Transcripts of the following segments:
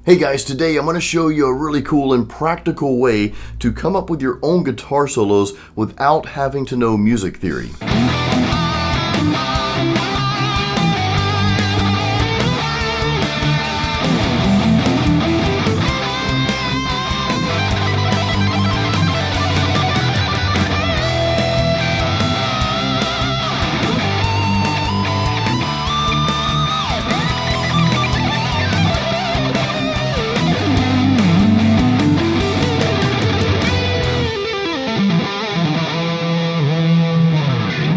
Hey guys, today I'm going to show you a really cool and practical way to come up with your own guitar solos without having to know music theory.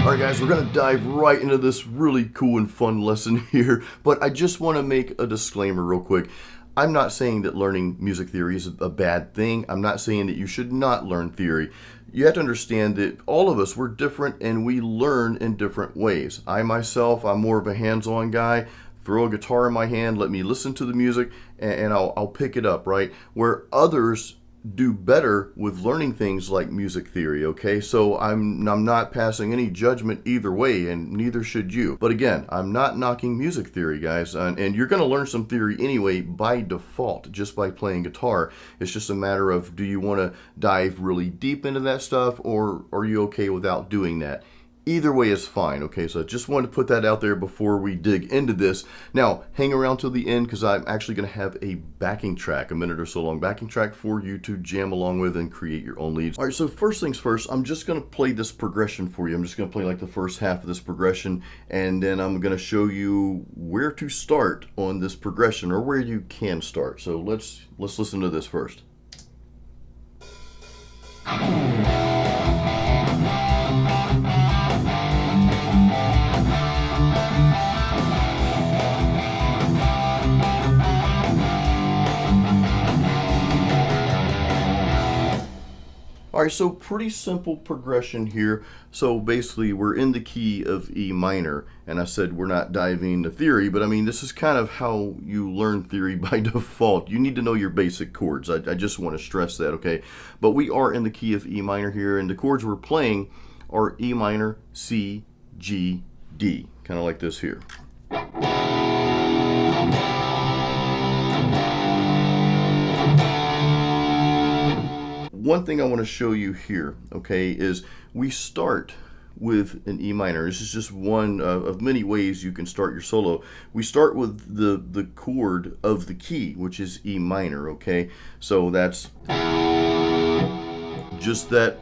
Alright guys, we're going to dive right into this really cool and fun lesson here, but I just want to make a disclaimer real quick. I'm not saying that learning music theory is a bad thing. I'm not saying that you should not learn theory. You have to understand that all of us, we're different and we learn in different ways. I'm more of a hands-on guy. Throw a guitar in my hand, let me listen to the music, and I'll pick it up, right? Where others do better with learning things like music theory, okay? So I'm not passing any judgment either way, and neither should you. But again, I'm not knocking music theory, guys, and you're going to learn some theory anyway by default, just by playing guitar. It's just a matter of, do you want to dive really deep into that stuff, or are you okay without doing that? Either way is fine, okay? So I just wanted to put that out there before we dig into this. Now, hang around till the end because I'm actually going to have a backing track, a minute or so long backing track for you to jam along with and create your own leads. All right, so first things first, I'm just going to play this progression for you. I'm just going to play like the first half of this progression, and then I'm going to show you where to start on this progression, or where you can start. So let's listen to this first. All right, so pretty simple progression here. So basically we're in the key of E minor, and I said we're not diving into theory, but I mean this is kind of how you learn theory by default. You need to know your basic chords. I just want to stress that, okay? But we are in the key of E minor here, and the chords we're playing are E minor, C, G, D, kind of like this here. One thing I want to show you here, okay, is we start with an E minor. This is just one of many ways you can start your solo. We start with the chord of the key, which is E minor, okay? So that's just that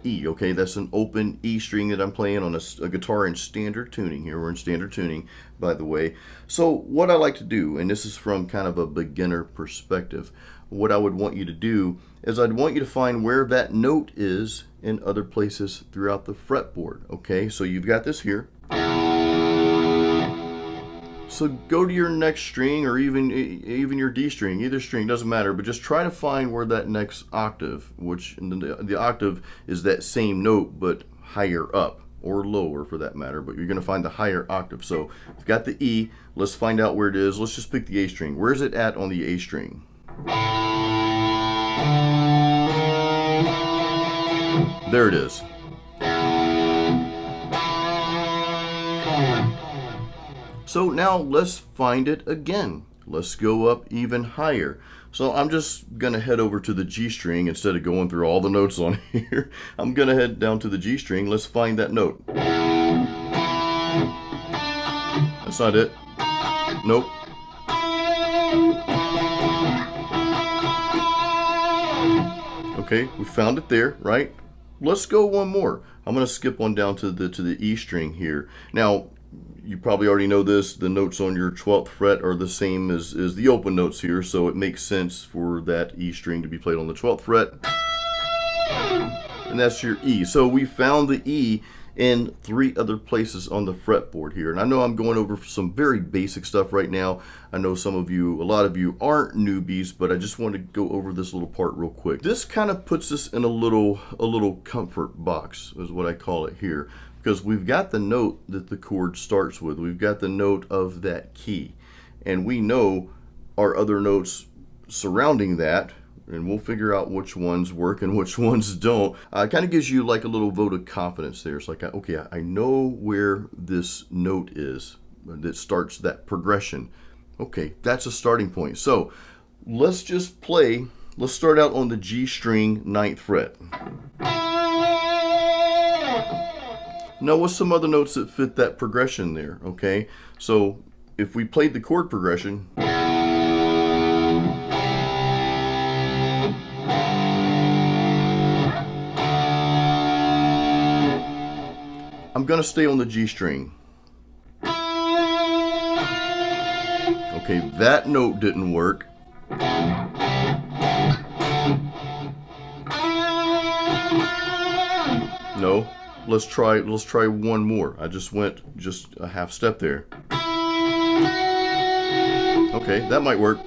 E, okay? That's an open E string that I'm playing on a guitar in standard tuning here. We're in standard tuning, by the way. So what I like to do, and this is from kind of a beginner perspective, what I would want you to do is I'd want you to find where that note is in other places throughout the fretboard, okay? So you've got this here. So go to your next string, or even your D string, either string, doesn't matter, but just try to find where that next octave, which the octave is that same note but higher up, or lower for that matter, but you're going to find the higher octave. So you've got the E, let's find out where it is. Let's just pick the A string. Where is it at on the A string? There it is. So now let's find it again. Let's go up even higher. So I'm just going to head over to the G string instead of going through all the notes on here. I'm going to head down to the G string. Let's find that note. That's not it. Nope. Okay, we found it there, right? Let's go one more. I'm going to skip one down to the E string here. Now, you probably already know this. The notes on your 12th fret are the same as the open notes here, so it makes sense for that E string to be played on the 12th fret. And that's your E. So we found the E in 3 other places on the fretboard here. And I know I'm going over some very basic stuff right now. I know a lot of you aren't newbies, but I just want to go over this little part real quick. This kind of puts us in a little comfort box, is what I call it here, because we've got the note that the chord starts with. We've got the note of that key, and we know our other notes surrounding that, and we'll figure out which ones work and which ones don't. It kind of gives you like a little vote of confidence there. It's like, okay, I know where this note is that starts that progression. Okay, that's a starting point. So let's just play. Let's start out on the G string 9th fret. Now, what's some other notes that fit that progression there? Okay, so if we played the chord progression, I'm going to stay on the G string. Okay, that note didn't work. No, let's try one more. I just went just a half step there. Okay, that might work.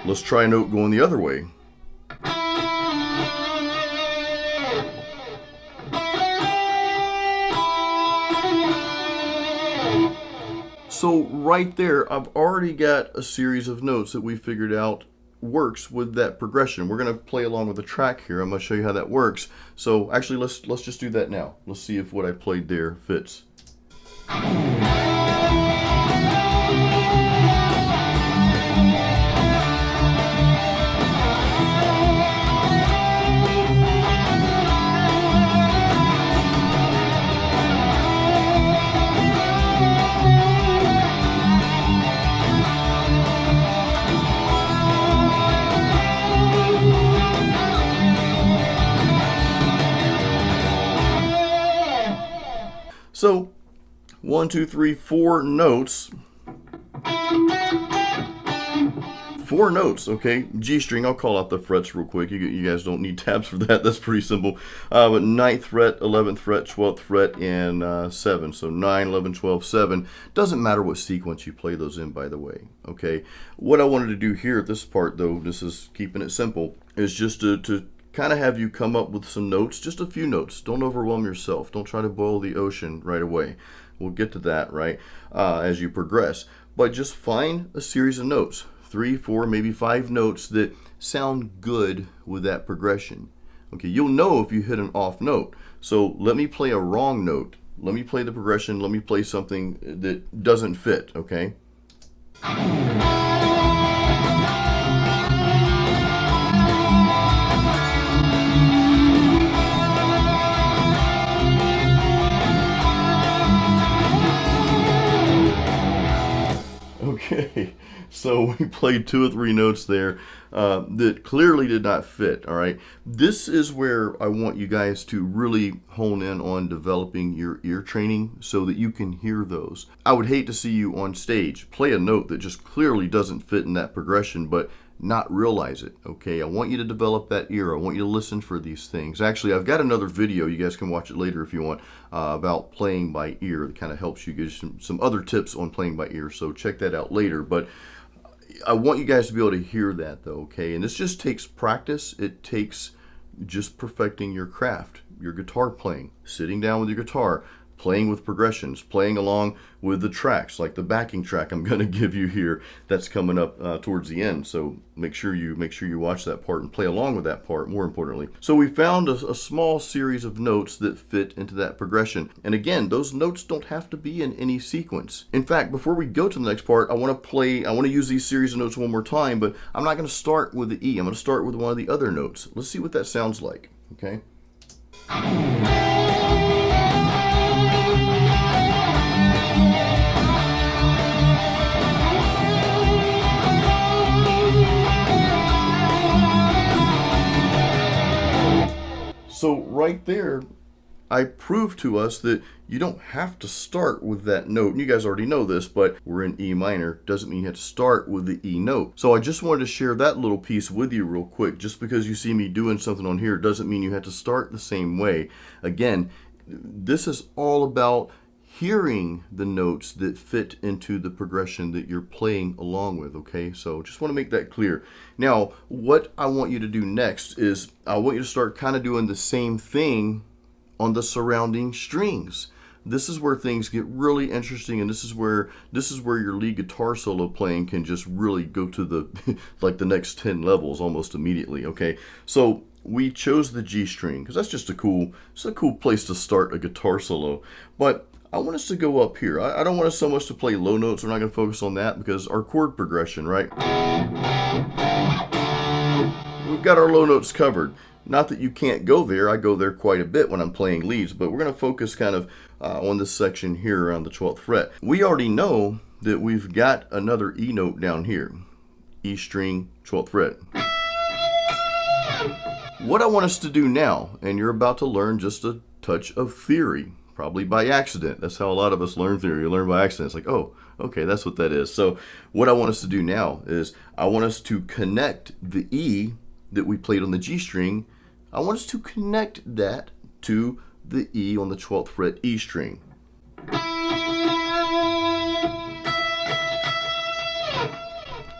Let's try a note going the other way. So right there, I've already got a series of notes that we figured out works with that progression. We're going to play along with the track here. I'm going to show you how that works. So actually, let's just do that now. Let's see if what I played there fits. So, 1, 2, 3, 4 notes. 4 notes, okay? G string, I'll call out the frets real quick. You guys don't need tabs for that. That's pretty simple. But 9th fret, 11th fret, 12th fret, and 7. So 9, 11, 12, 7. Doesn't matter what sequence you play those in, by the way, okay? What I wanted to do here at this part, though, this is keeping it simple, is just to kind of have you come up with some notes, just a few notes. Don't overwhelm yourself. Don't try to boil the ocean right away. We'll get to that, right, as you progress. But just find a series of notes, 3, 4, maybe 5 notes that sound good with that progression. Okay, you'll know if you hit an off note. So let me play a wrong note. Let me play the progression. Let me play something that doesn't fit, okay? Okay, so we played 2 or 3 notes there that clearly did not fit, all right? This is where I want you guys to really hone in on developing your ear training so that you can hear those. I would hate to see you on stage play a note that just clearly doesn't fit in that progression, but not realize it, okay? I want you to develop that ear. I want you to listen for these things. Actually, I've got another video, you guys can watch it later if you want, about playing by ear. It kind of helps you get some other tips on playing by ear, so check that out later. But I want you guys to be able to hear that, though, okay? And this just takes practice. It takes just perfecting your craft, your guitar playing, sitting down with your guitar, playing with progressions, playing along with the tracks, like the backing track I'm going to give you here that's coming up towards the end. So make sure you watch that part and play along with that part, more importantly. So we found a small series of notes that fit into that progression. And again, those notes don't have to be in any sequence. In fact, before we go to the next part, I want to use these series of notes one more time, but I'm not going to start with the E. I'm going to start with one of the other notes. Let's see what that sounds like, okay? So right there, I proved to us that you don't have to start with that note. And you guys already know this, but we're in E minor. Doesn't mean you have to start with the E note. So I just wanted to share that little piece with you real quick. Just because you see me doing something on here doesn't mean you have to start the same way. Again, this is all about hearing the notes that fit into the progression that you're playing along with, okay? So just want to make that clear. Now, what I want you to do next is I want you to start kind of doing the same thing on the surrounding strings. this is where things get really interesting, and this is where your lead guitar solo playing can just really go to the like the next 10 levels almost immediately. Okay, so we chose the G string because that's just a cool place to start a guitar solo. But I want us to go up here. I don't want us so much to play low notes. We're not going to focus on that because our chord progression, right? We've got our low notes covered. Not that you can't go there. I go there quite a bit when I'm playing leads, but we're going to focus kind of on this section here around the 12th fret. We already know that we've got another E note down here. E string, 12th fret. What I want us to do now, and you're about to learn just a touch of theory, probably by accident. That's how a lot of us learn theory. You learn by accident. It's like, oh, okay, that's what that is. So what I want us to do now is I want us to connect the E that we played on the G string. I want us to connect that to the E on the 12th fret E string.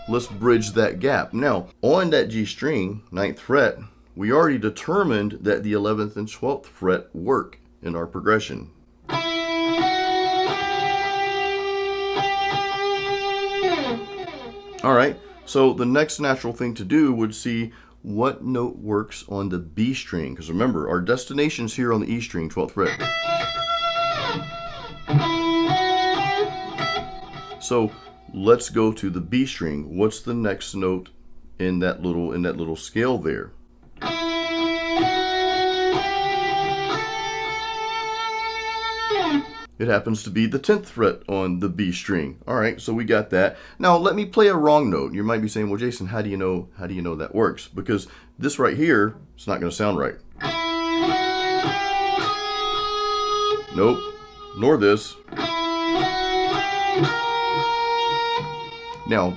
Let's bridge that gap. Now, on that G string, 9th fret, we already determined that the 11th and 12th fret work in our progression. All right, so the next natural thing to do would see what note works on the B string, because remember, our destination's here on the E string, 12th fret. So let's go to the B string. What's the next note in that little scale there? It happens to be the 10th fret on the B string. All right, so we got that. Now let me play a wrong note. You might be saying, well, Jason, how do you know that works? Because this right here, it's not going to sound right. Nope, nor this. Now,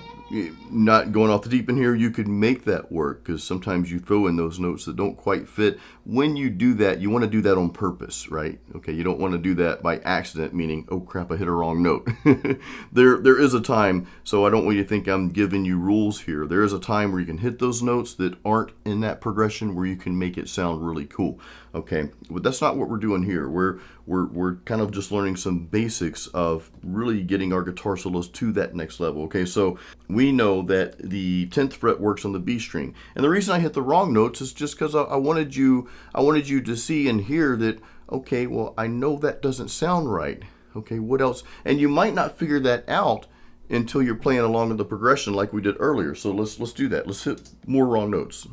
not going off the deep end here, you could make that work because sometimes you throw in those notes that don't quite fit. When you do that, you want to do that on purpose, right? Okay, you don't want to do that by accident, meaning, oh crap, I hit a wrong note. There is a time, so I don't want you to think I'm giving you rules here. There is a time where you can hit those notes that aren't in that progression where you can make it sound really cool. Okay, but that's not what we're doing here. We're kind of just learning some basics of really getting our guitar solos to that next level. Okay, so we know that the 10th fret works on the B string, and the reason I hit the wrong notes is just because I wanted you to see and hear that. Okay, well, I know that doesn't sound right. Okay, what else? And you might not figure that out until you're playing along with the progression like we did earlier. So let's do that. Let's hit more wrong notes.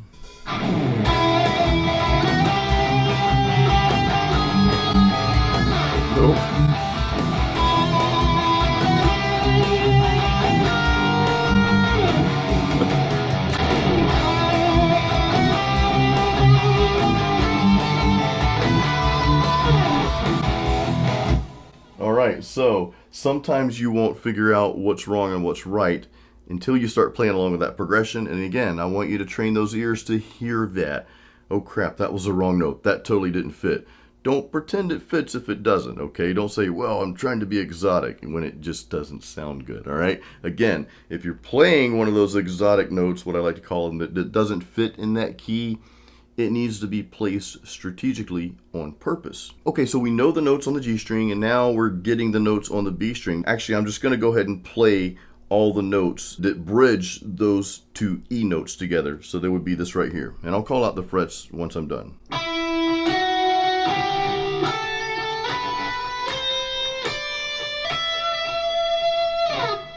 Nope. All right, so sometimes you won't figure out what's wrong and what's right until you start playing along with that progression. And again, I want you to train those ears to hear that. Oh crap, that was the wrong note. That totally didn't fit. Don't pretend it fits if it doesn't, okay? Don't say, well, I'm trying to be exotic, when it just doesn't sound good, all right? Again, if you're playing one of those exotic notes, what I like to call them, that doesn't fit in that key, it needs to be placed strategically on purpose. Okay, so we know the notes on the G string, and now we're getting the notes on the B string. Actually, I'm just gonna go ahead and play all the notes that bridge those two E notes together. So there would be this right here. And I'll call out the frets once I'm done.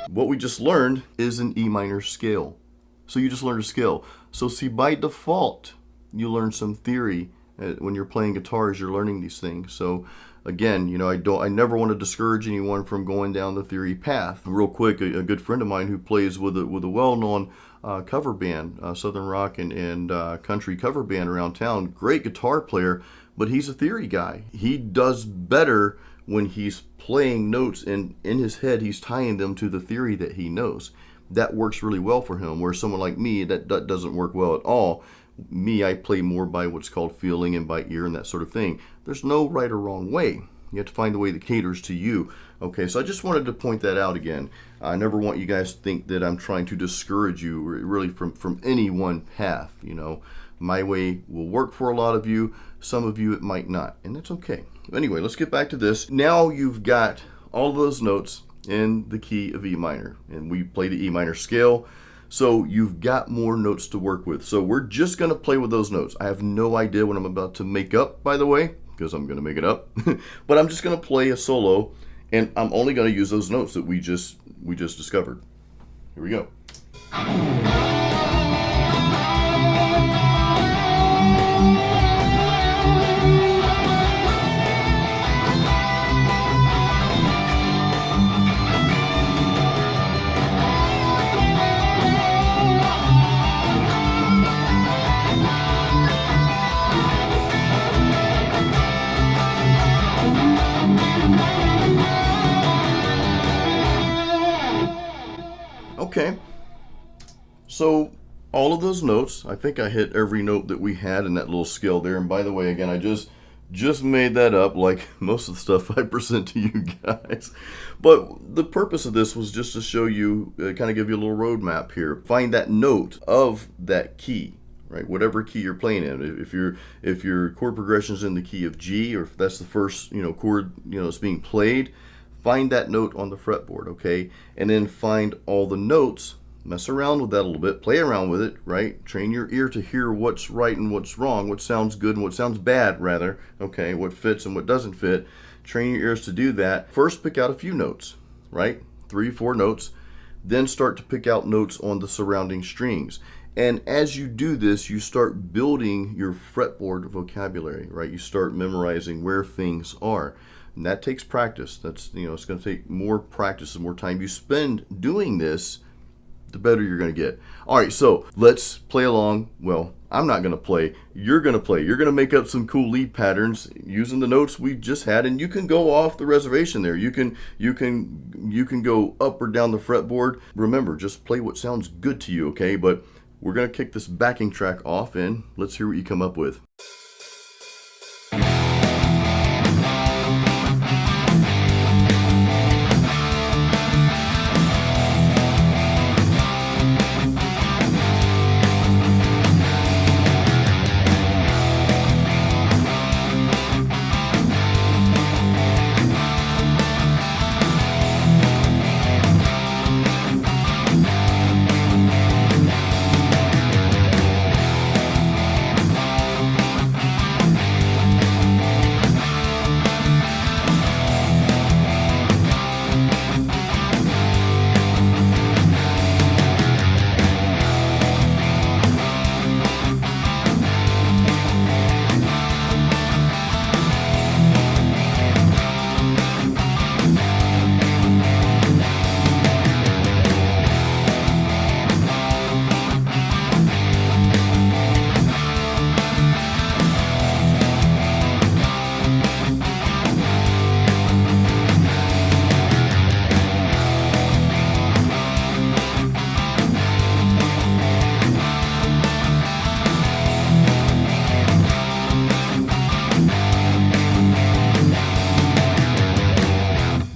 What we just learned is an E minor scale. So you just learned a scale. So see, by default, you learn some theory. When you're playing guitars, you're learning these things. So again, I never want to discourage anyone from going down the theory path. Real quick, a good friend of mine who plays with a well-known cover band, Southern rock and country cover band around town, great guitar player, but he's a theory guy. He does better when he's playing notes and in his head he's tying them to the theory that he knows. That works really well for him, where someone like me, that doesn't work well at all. Me, I play more by what's called feeling and by ear and that sort of thing. There's no right or wrong way. You have to find the way that caters to you. Okay, so I just wanted to point that out again. I never want you guys to think that I'm trying to discourage you really from any one path, My way will work for a lot of you. Some of you it might not, and that's okay. Anyway, let's get back to this. Now you've got all of those notes in the key of E minor, and we play the E minor scale. So you've got more notes to work with. So we're just going to play with those notes. I have no idea what I'm about to make up, by the way, because I'm going to make it up. But I'm just going to play a solo, and I'm only going to use those notes that we just discovered. Here we go. Okay, so all of those notes, I think I hit every note that we had in that little scale there. And by the way, again, I just made that up like most of the stuff I present to you guys. But the purpose of this was just to show you, kind of give you a little roadmap here. Find that note of that key, right? Whatever key you're playing in. If your chord progression is in the key of G, or if that's the first chord that's being played, find that note on the fretboard, okay? And then find all the notes, mess around with that a little bit, play around with it, right? Train your ear to hear what's right and what's wrong, what sounds good and what sounds bad, rather, okay? What fits and what doesn't fit. Train your ears to do that. First, pick out a few notes, right? 3, 4 notes. Then start to pick out notes on the surrounding strings. And as you do this, you start building your fretboard vocabulary, right? You start memorizing where things are. And that takes practice. That's, it's going to take more practice and more time you spend doing this, the better you're going to get. All right, so let's play along. Well, I'm not going to play. You're going to play. You're going to make up some cool lead patterns using the notes we just had, and you can go off the reservation there. You can go up or down the fretboard. Remember, just play what sounds good to you, okay? But we're going to kick this backing track off, and let's hear what you come up with.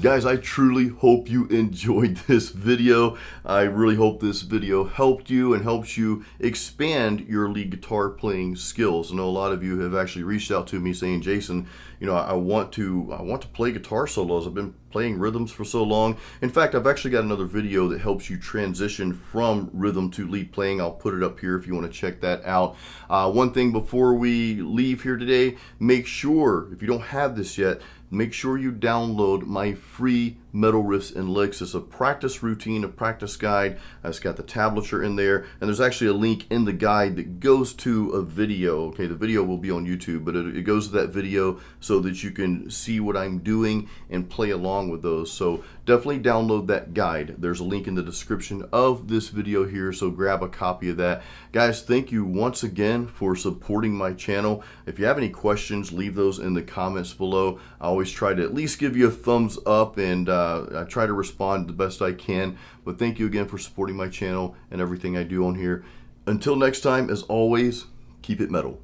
Guys, I truly hope you enjoyed this video. I really hope this video helped you and helps you expand your lead guitar playing skills. I know a lot of you have actually reached out to me saying, Jason, I want to play guitar solos. I've been playing rhythms for so long. In fact, I've actually got another video that helps you transition from rhythm to lead playing. I'll put it up here if you want to check that out. One thing before we leave here today, make sure, if you don't have this yet, make sure you download my free Metal Riffs and Licks. It's a practice routine, a practice guide. It's got the tablature in there, and there's actually a link in the guide that goes to a video. Okay, the video will be on YouTube, but it goes to that video so that you can see what I'm doing and play along with those. So definitely download that guide. There's a link in the description of this video here, so grab a copy of that. Guys, thank you once again for supporting my channel. If you have any questions, leave those in the comments below. I always try to at least give you a thumbs up, and I try to respond the best I can. But thank you again for supporting my channel and everything I do on here. Until next time, as always, keep it metal.